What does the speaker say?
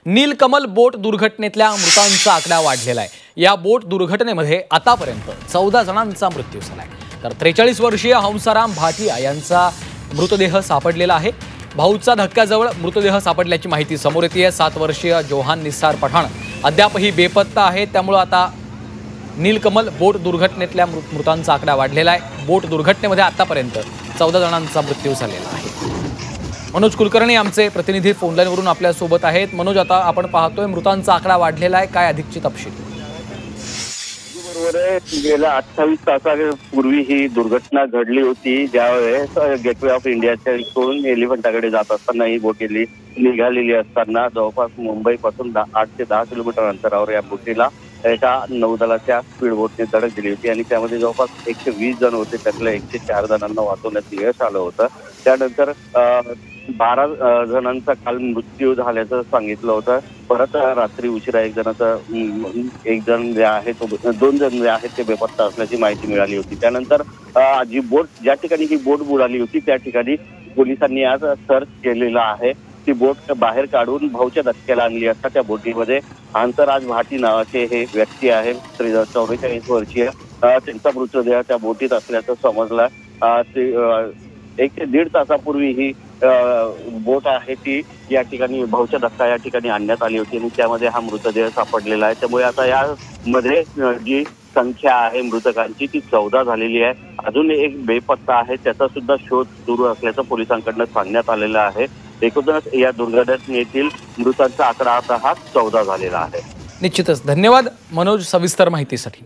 नीलकमल बोट दुर्घटनेतल्या मृतांचा आकडा वाढलेला आहे। या बोट दुर्घटनेमध्ये आतापर्यंत 14 जणांचा मृत्यू झालाय। तर 43 वर्षीय हंसाराम भाटिया यांचा मृतदेह सापडलेला आहे। भाऊचा धक्क्याजवळ मृतदेह सापडल्याची माहिती समोर येते आहे। 7 वर्षीय जोहान निसार पठाण अद्यापही बेपत्ता आहे। त्यामुळे आता नीलकमल बोट दुर्घटनेतल्या मृतांचा आकडा वाढलेला आहे। बोट दुर्घटनेमध्ये आतापर्यंत 14 जणांचा मृत्यू झालेला आहे। मनोज कुलकर्णी आमचे प्रतिनिधी फोनलाईनवरून आपल्या सोबत आहेत। मनोज, आता आपण पाहतोय मृतांचा आकडा वाढलेला आहे, काय अधिकची तपशील? बरोबर आहे, गेल्या 28 तासापूर्वी ही दुर्घटना घडली होती, ज्यावेळेस गेटवे ऑफ इंडियाच्या इकडून एलिफंटाकडे जात असताना ही बोटीली निघालेली असताना जवळपास मुंबईपासून 8 ते 10 किलोमीटर अंतरावर या बोटीला एका नौदलाच्या स्पीड बोटने धडक दिली होती आणि त्यामध्ये जवळपास 120 जण होते। त्यातल्या 104 जणांना वाचवण्यात यश आलं होतं। त्यानंतर 12 जणांचा काल मृत्यू झाल्याचं सांगितलं होतं। परत रात्री उशिरा एक जण जे आहे तो 2 जण जे आहेत ते बेपत्ता असल्याची माहिती मिळाली होती। त्यानंतर जी बोट ज्या ठिकाणी ही बोट बुडाली होती त्या ठिकाणी पोलिसांनी आज सर्च केलेला आहे। ती बोट बाहेर काढून भाऊच्या धक्क्याला आणली असता त्या बोटीमध्ये हंसराज भाटी नावाचे हे व्यक्ती आहे, 44 वर्षीय, त्यांचा मृतदेह त्या बोटीत असल्याचं समजलं। 1 ते 1.5 तासापूर्वी ही बोट आहे ती या ठिकाणी भाऊच्या धक्का या ठिकाणी आणण्यात आली होती आणि त्यामध्ये हा मृतदेह सापडलेला आहे। त्यामुळे आता यामध्ये जी संख्या आहे मृतकांची ती 14 झालेली आहे। अजून एक बेपत्ता आहे, त्याचा सुद्धा शोध सुरू असल्याचं पोलिसांकडून सांगण्यात आलेलं आहे। एकूणच या दुर्घटनेतील मृतांचा आकडा आता हा 14 झालेला आहे। निश्चितच धन्यवाद मनोज सविस्तर माहितीसाठी।